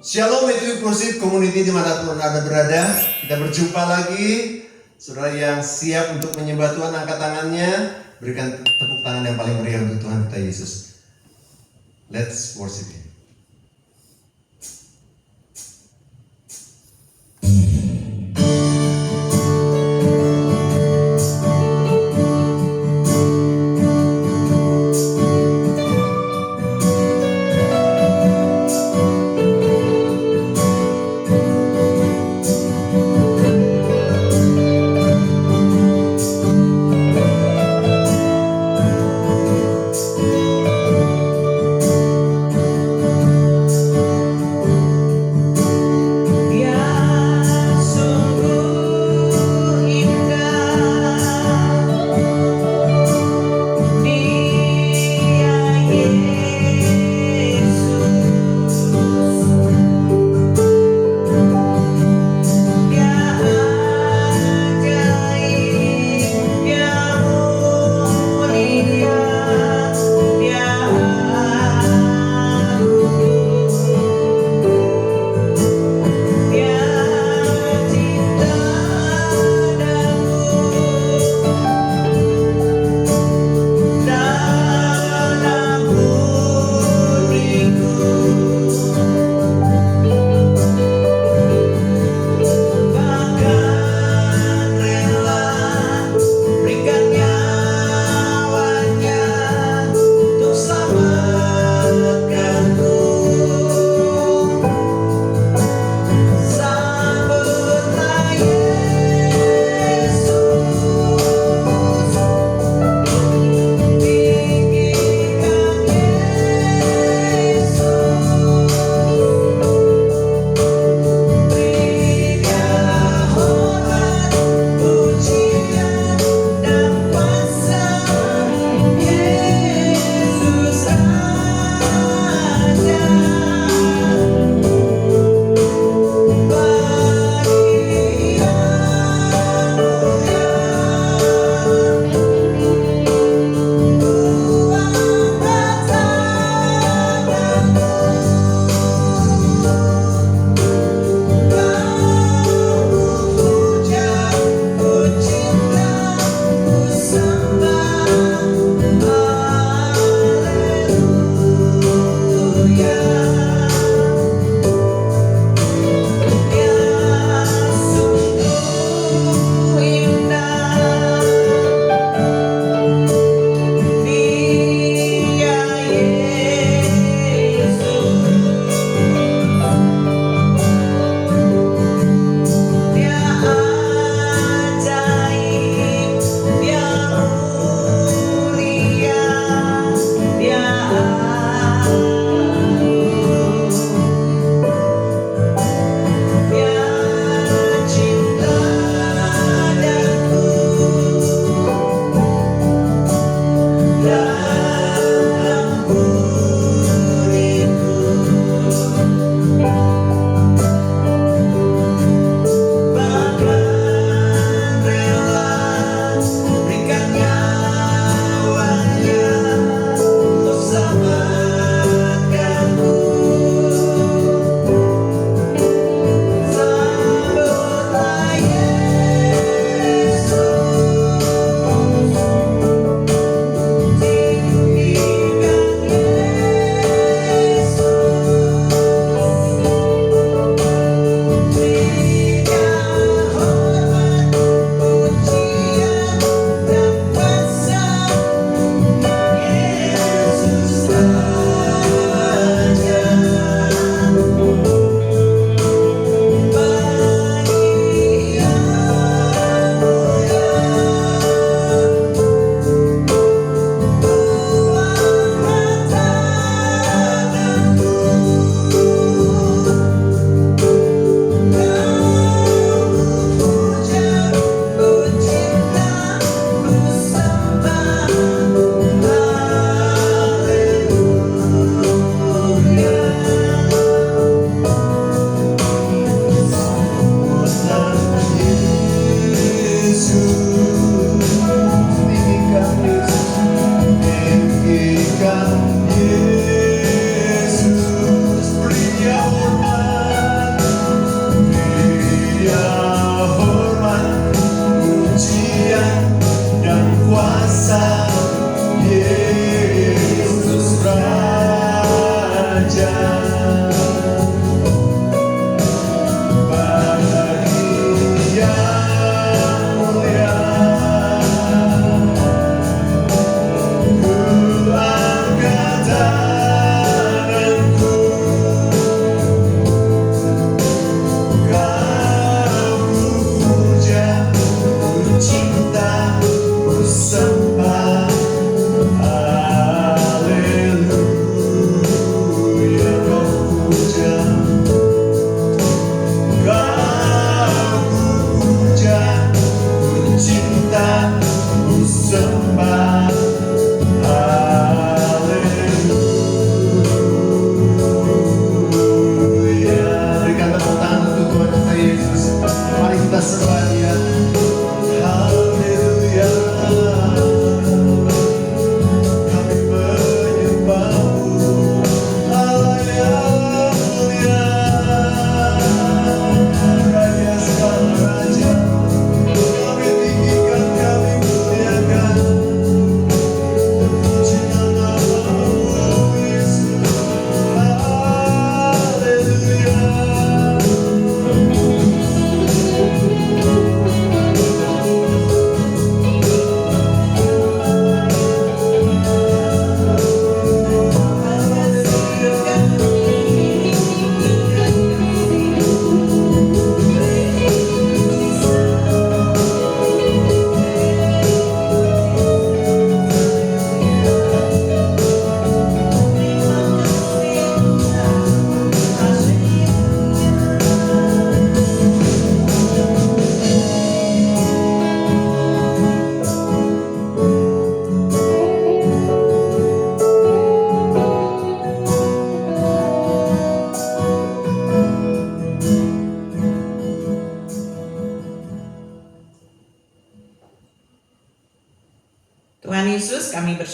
Shalom Eksklusif Community dimanapun Anda berada. Kita berjumpa lagi. Saudara yang siap untuk menyembah Tuhan, angkat tangannya. Berikan tepuk tangan yang paling meriah untuk Tuhan kita Yesus. Let's worship Him.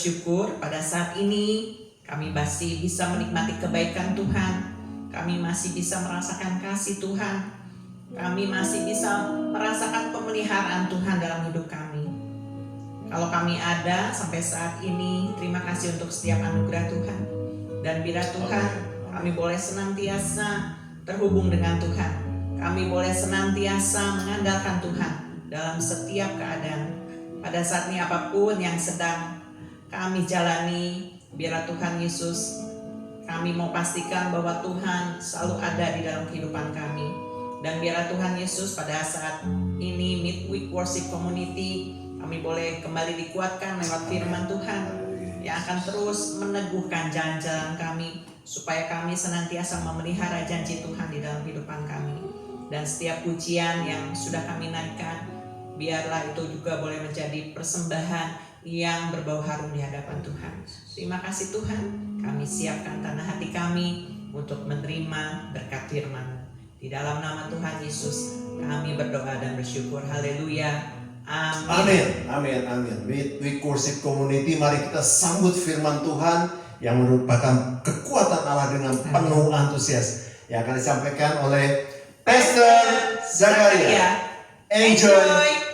bersyukur pada saat ini kami masih bisa menikmati kebaikan Tuhan. Kami masih bisa merasakan kasih Tuhan. Kami masih bisa merasakan pemeliharaan Tuhan dalam hidup kami. Kalau kami ada sampai saat ini, terima kasih untuk setiap anugerah Tuhan. Dan bila Tuhan, kami boleh senantiasa terhubung dengan Tuhan. Kami boleh senantiasa mengandalkan Tuhan dalam setiap keadaan. Pada saat ini apapun yang sedang kami jalani, biarlah Tuhan Yesus, kami mau pastikan bahwa Tuhan selalu ada di dalam kehidupan kami. Dan biarlah Tuhan Yesus pada saat ini Midweek Worship Community, kami boleh kembali dikuatkan lewat firman Tuhan yang akan terus meneguhkan jalan-jalan kami, supaya kami senantiasa memelihara janji Tuhan di dalam kehidupan kami. Dan setiap pujian yang sudah kami naikkan, biarlah itu juga boleh menjadi persembahan yang berbau harum di hadapan Tuhan. Terima kasih Tuhan, kami siapkan tanah hati kami untuk menerima berkat firman-Mu. Di dalam nama Tuhan Yesus kami berdoa dan bersyukur. Haleluya. Amin. Amin. Midweek Worship Community, mari kita sambut firman Tuhan yang merupakan kekuatan Allah dengan penuh antusias yang akan disampaikan oleh Pastor Zakaria. Enjoy.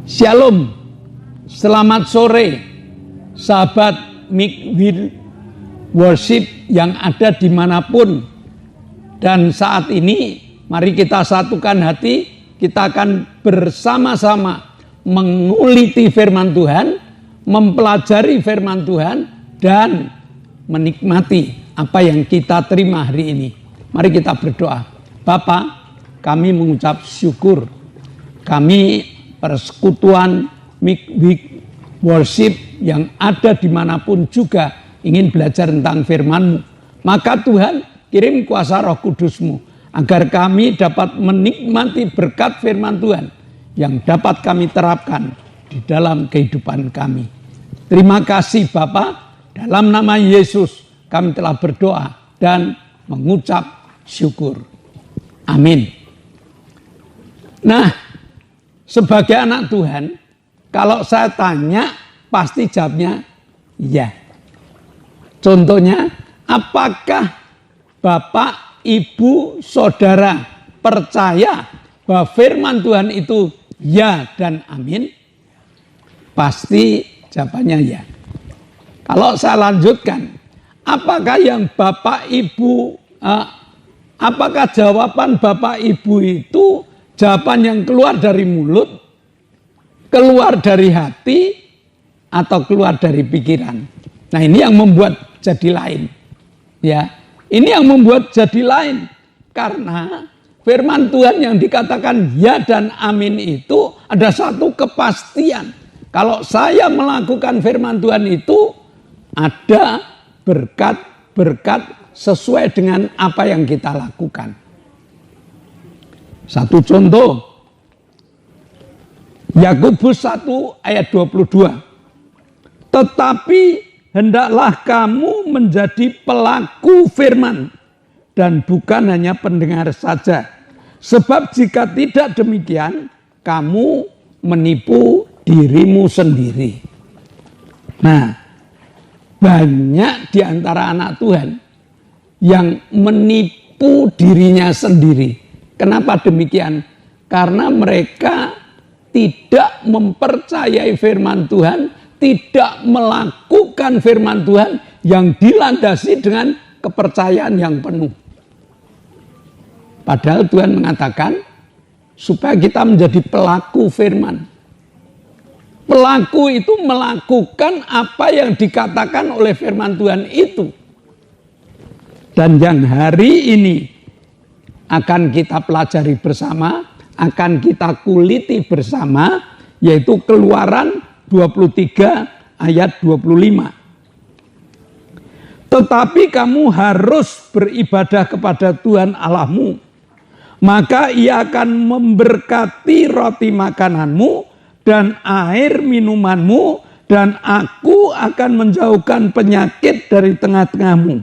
Shalom, selamat sore sahabat Midweek Worship yang ada dimanapun. Dan saat ini mari kita satukan hati, kita akan bersama-sama menguliti firman Tuhan, mempelajari firman Tuhan, dan menikmati apa yang kita terima hari ini. Mari kita berdoa. Bapa, kami mengucap syukur. Kami persekutuan Midweek Worship yang ada dimanapun juga ingin belajar tentang firman-Mu. Maka Tuhan, kirim kuasa Roh Kudus-Mu agar kami dapat menikmati berkat firman Tuhan yang dapat kami terapkan di dalam kehidupan kami. Terima kasih Bapa, dalam nama Yesus kami telah berdoa dan mengucap syukur. Amin. Nah, sebagai anak Tuhan, kalau saya tanya, pasti jawabnya ya. Contohnya, apakah Bapak, Ibu, Saudara percaya bahwa firman Tuhan itu ya dan amin? Pasti jawabannya ya. Kalau saya lanjutkan, apakah yang Bapak, Ibu, apakah jawaban Bapak, Ibu itu jawaban yang keluar dari mulut, keluar dari hati, atau keluar dari pikiran? Nah, ini yang membuat jadi lain. Ya, ini yang membuat jadi lain. Karena firman Tuhan yang dikatakan ya dan amin itu ada satu kepastian. Kalau saya melakukan firman Tuhan itu ada berkat-berkat sesuai dengan apa yang kita lakukan. Satu contoh, Yakobus 1 ayat 22. Tetapi hendaklah kamu menjadi pelaku firman dan bukan hanya pendengar saja. Sebab jika tidak demikian, kamu menipu dirimu sendiri. Nah, banyak di antara anak Tuhan yang menipu dirinya sendiri. Kenapa demikian? Karena mereka tidak mempercayai firman Tuhan, tidak melakukan firman Tuhan yang dilandasi dengan kepercayaan yang penuh. Padahal Tuhan mengatakan supaya kita menjadi pelaku firman. Pelaku itu melakukan apa yang dikatakan oleh firman Tuhan itu. Dan yang hari ini akan kita pelajari bersama, akan kita kuliti bersama, yaitu Keluaran 23 ayat 25. Tetapi kamu harus beribadah kepada Tuhan Allahmu, maka Ia akan memberkati roti makananmu dan air minumanmu, dan aku akan menjauhkan penyakit dari tengah-tengahmu.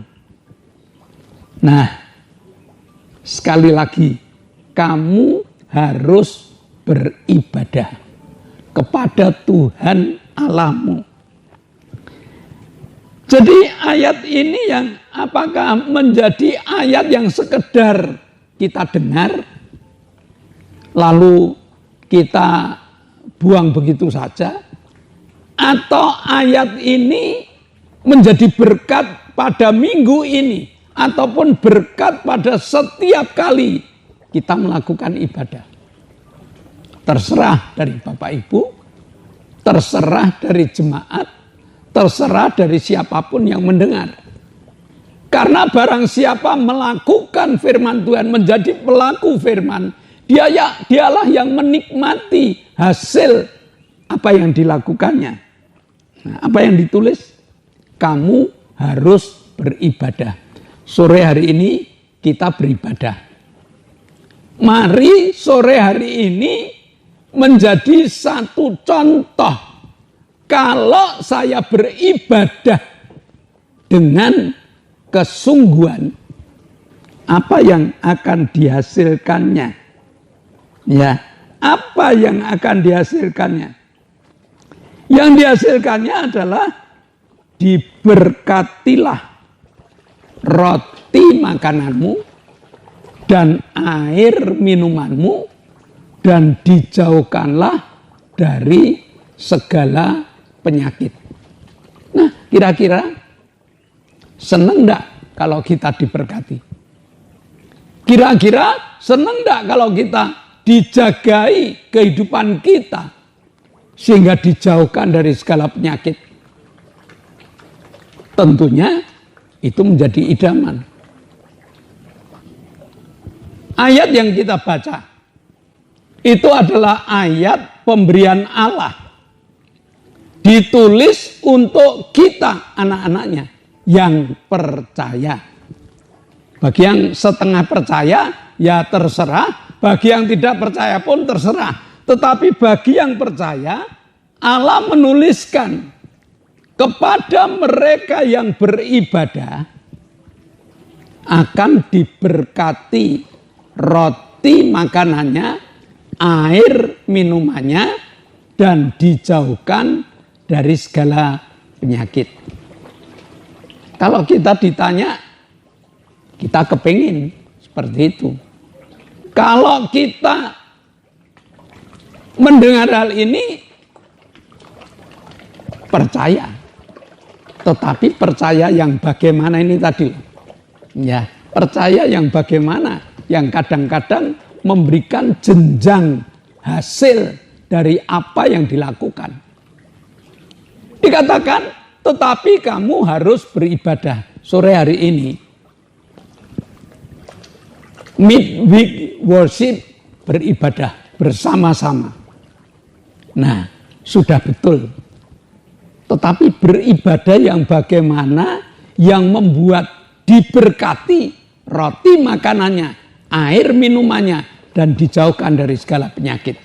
Nah, sekali lagi, kamu harus beribadah kepada Tuhan Allahmu. Jadi ayat ini yang apakah menjadi ayat yang sekedar kita dengar, lalu kita buang begitu saja, atau ayat ini menjadi berkat pada minggu ini, ataupun berkat pada setiap kali kita melakukan ibadah. Terserah dari Bapak Ibu, terserah dari jemaat, terserah dari siapapun yang mendengar. Karena barang siapa melakukan firman Tuhan, menjadi pelaku firman, dialah yang menikmati hasil apa yang dilakukannya. Nah, apa yang ditulis? Kamu harus beribadah. Sore hari ini kita beribadah. Mari sore hari ini menjadi satu contoh. Kalau saya beribadah dengan kesungguhan, apa yang akan dihasilkannya? Ya, apa yang akan dihasilkannya? Yang dihasilkannya adalah diberkatilah roti makananmu dan air minumanmu, dan dijauhkanlah dari segala penyakit. Nah, kira-kira senang enggak kalau kita diberkati? Kira-kira senang enggak kalau kita dijagai kehidupan kita sehingga dijauhkan dari segala penyakit? Tentunya itu menjadi idaman. Ayat yang kita baca itu adalah ayat pemberian Allah, ditulis untuk kita, anak-anaknya yang percaya. Bagi yang setengah percaya ya terserah, bagi yang tidak percaya pun terserah. Tetapi bagi yang percaya, Allah menuliskan kepada mereka yang beribadah akan diberkati roti makanannya, air minumannya, dan dijauhkan dari segala penyakit. Kalau kita ditanya, kita kepingin seperti itu. Kalau kita mendengar hal ini, percaya. Tetapi percaya yang bagaimana ini tadi? Ya, percaya yang bagaimana? Yang kadang-kadang memberikan jenjang hasil dari apa yang dilakukan. Dikatakan, tetapi kamu harus beribadah sore hari ini. Midweek worship, beribadah bersama-sama. Nah, sudah betul. Tetapi beribadah yang bagaimana, yang membuat diberkati roti makanannya, air minumannya, dan dijauhkan dari segala penyakit.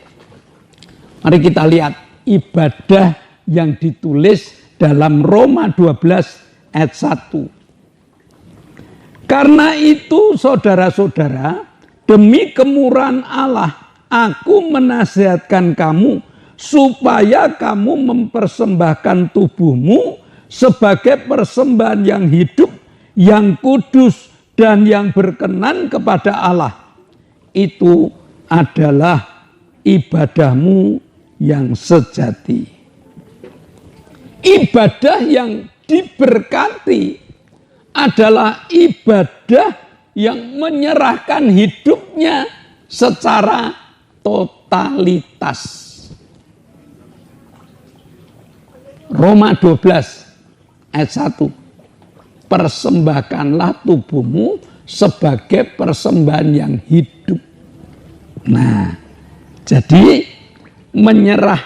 Mari kita lihat ibadah yang ditulis dalam Roma 12 ayat 1. Karena itu saudara-saudara, demi kemurahan Allah, aku menasihatkan kamu supaya kamu mempersembahkan tubuhmu sebagai persembahan yang hidup, yang kudus, dan yang berkenan kepada Allah. Itu adalah ibadahmu yang sejati. Ibadah yang diberkati adalah ibadah yang menyerahkan hidupnya secara totalitas. Roma 12 ayat 1. Persembahkanlah tubuhmu sebagai persembahan yang hidup. Nah, jadi menyerah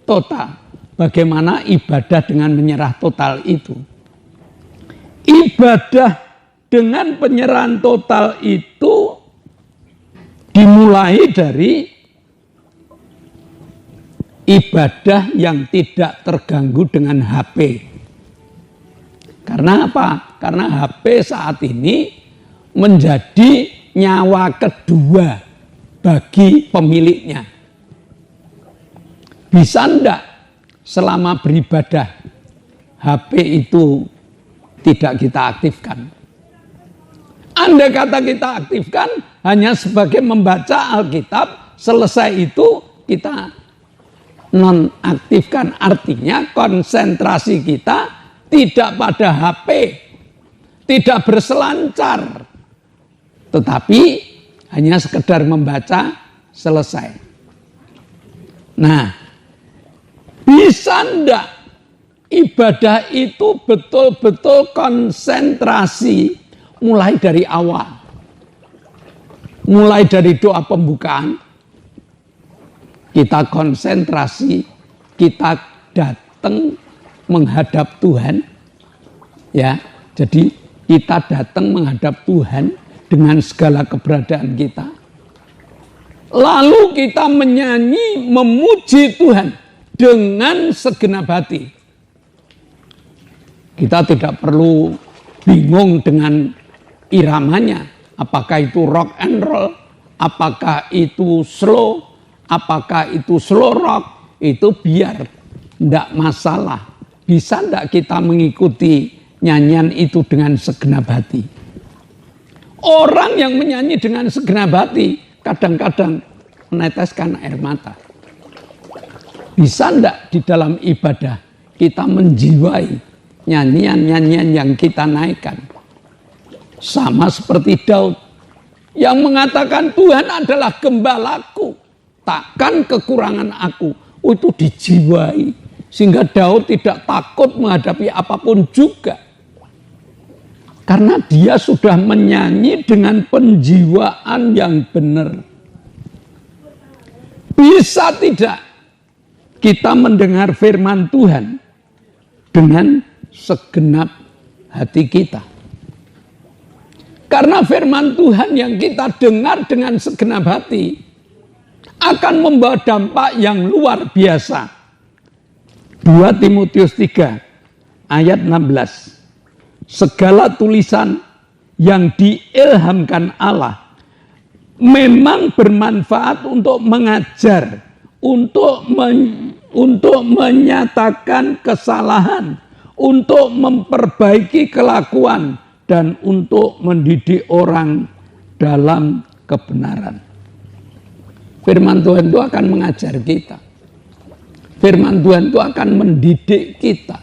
total. Bagaimana ibadah dengan menyerah total itu? Ibadah dengan penyerahan total itu dimulai dari ibadah yang tidak terganggu dengan HP. Karena apa? Karena HP saat ini menjadi nyawa kedua bagi pemiliknya. Bisa enggak selama beribadah HP itu tidak kita aktifkan? Andai kata kita aktifkan hanya sebagai membaca Alkitab, selesai itu kita nonaktifkan. Artinya konsentrasi kita tidak pada HP, tidak berselancar, tetapi hanya sekedar membaca, selesai. Nah, bisa enggak ibadah itu betul-betul konsentrasi mulai dari awal? Mulai dari doa pembukaan, kita konsentrasi, kita datang menghadap Tuhan. Ya, jadi kita datang menghadap Tuhan dengan segala keberadaan kita. Lalu kita menyanyi, memuji Tuhan dengan segenap hati. Kita tidak perlu bingung dengan iramanya. Apakah itu rock and roll, apakah itu slow, apakah itu slow rock, itu biar, tidak masalah. Bisa tidak kita mengikuti nyanyian itu dengan segenap hati? Orang yang menyanyi dengan segenap hati kadang-kadang meneteskan air mata. Bisa enggak di dalam ibadah kita menjiwai nyanyian-nyanyian yang kita naikkan? Sama seperti Daud yang mengatakan Tuhan adalah gembalaku, takkan kekurangan aku. Itu dijiwai sehingga Daud tidak takut menghadapi apapun juga. Karena dia sudah menyanyi dengan penjiwaan yang benar. Bisa tidak kita mendengar firman Tuhan dengan segenap hati kita? Karena firman Tuhan yang kita dengar dengan segenap hati akan membawa dampak yang luar biasa. 2 Timotius 3 ayat 16. Segala tulisan yang diilhamkan Allah memang bermanfaat untuk mengajar, untuk menyatakan kesalahan, untuk memperbaiki kelakuan, dan untuk mendidik orang dalam kebenaran. Firman Tuhan itu akan mengajar kita. Firman Tuhan itu akan mendidik kita.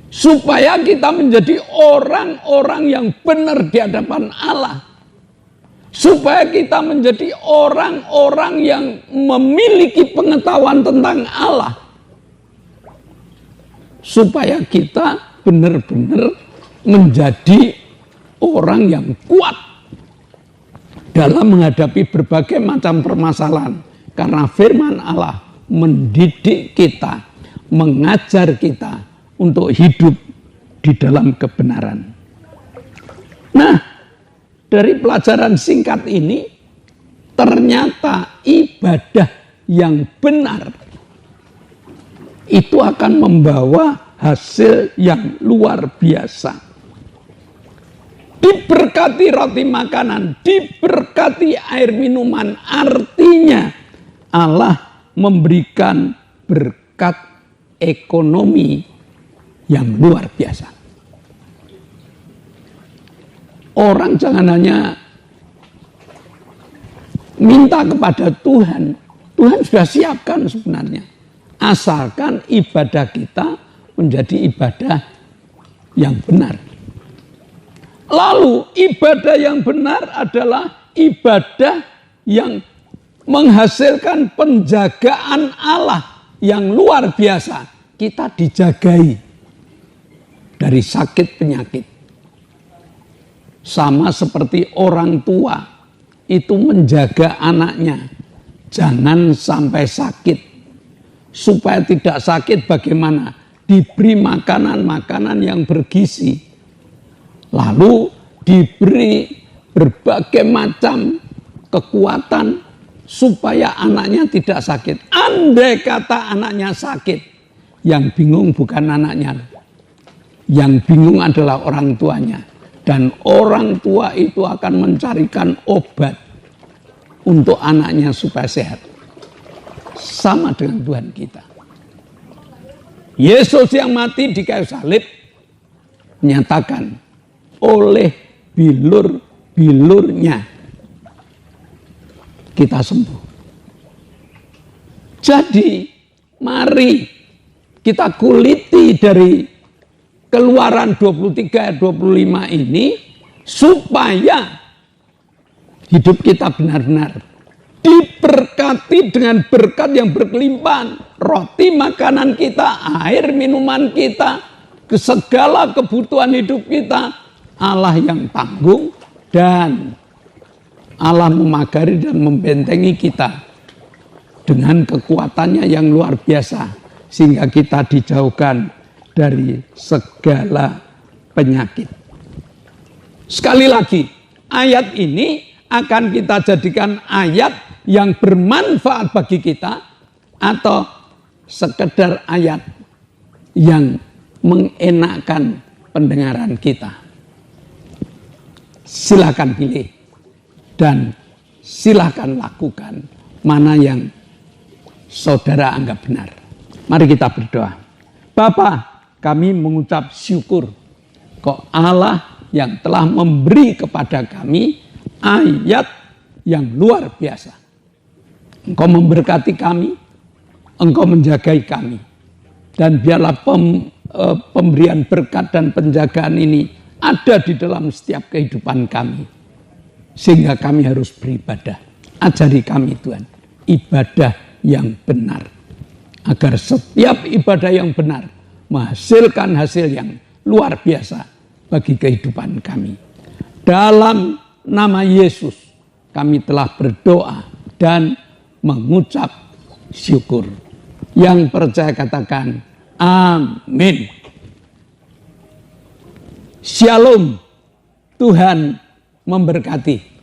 Supaya kita menjadi orang-orang yang benar di hadapan Allah. Supaya kita menjadi orang-orang yang memiliki pengetahuan tentang Allah. Supaya kita benar-benar menjadi orang yang kuat dalam menghadapi berbagai macam permasalahan. Karena firman Allah mendidik kita, mengajar kita untuk hidup di dalam kebenaran. Nah, dari pelajaran singkat ini, ternyata ibadah yang benar itu akan membawa hasil yang luar biasa. Diberkati roti makanan, diberkati air minuman, artinya Allah memberikan berkat ekonomi yang luar biasa. Orang jangan hanya minta kepada Tuhan, Tuhan sudah siapkan sebenarnya. Asalkan ibadah kita menjadi ibadah yang benar. Lalu ibadah yang benar adalah ibadah yang menghasilkan penjagaan Allah yang luar biasa. Kita dijagai dari sakit penyakit. Sama seperti orang tua itu menjaga anaknya. Jangan sampai sakit. Supaya tidak sakit bagaimana? Diberi makanan-makanan yang bergizi. Lalu diberi berbagai macam kekuatan supaya anaknya tidak sakit. Andai kata anaknya sakit, yang bingung bukan anaknya, yang bingung adalah orang tuanya. Dan orang tua itu akan mencarikan obat untuk anaknya supaya sehat. Sama dengan Tuhan kita. Yesus yang mati di kayu salib menyatakan oleh bilur-bilurnya kita sembuh. Jadi mari kita kuliti dari Keluaran 23 ayat 25 ini supaya hidup kita benar-benar diberkati dengan berkat yang berkelimpahan. Roti makanan kita, air minuman kita, segala kebutuhan hidup kita, Allah yang tanggung dan Allah memagari dan membentengi kita dengan kekuatannya yang luar biasa sehingga kita dijauhkan dari segala penyakit. Sekali lagi, ayat ini akan kita jadikan ayat yang bermanfaat bagi kita atau sekedar ayat yang mengenakkan pendengaran kita. Silakan pilih dan silakan lakukan mana yang saudara anggap benar. Mari kita berdoa. Bapa, kami mengucap syukur kok Allah yang telah memberi kepada kami ayat yang luar biasa. Engkau memberkati kami, Engkau menjagai kami. Dan biarlah pemberian berkat dan penjagaan ini ada di dalam setiap kehidupan kami. Sehingga kami harus beribadah. Ajari kami Tuhan, ibadah yang benar. Agar setiap ibadah yang benar menghasilkan hasil yang luar biasa bagi kehidupan kami. Dalam nama Yesus kami telah berdoa dan mengucap syukur. Yang percaya katakan amin. Shalom. Tuhan memberkati.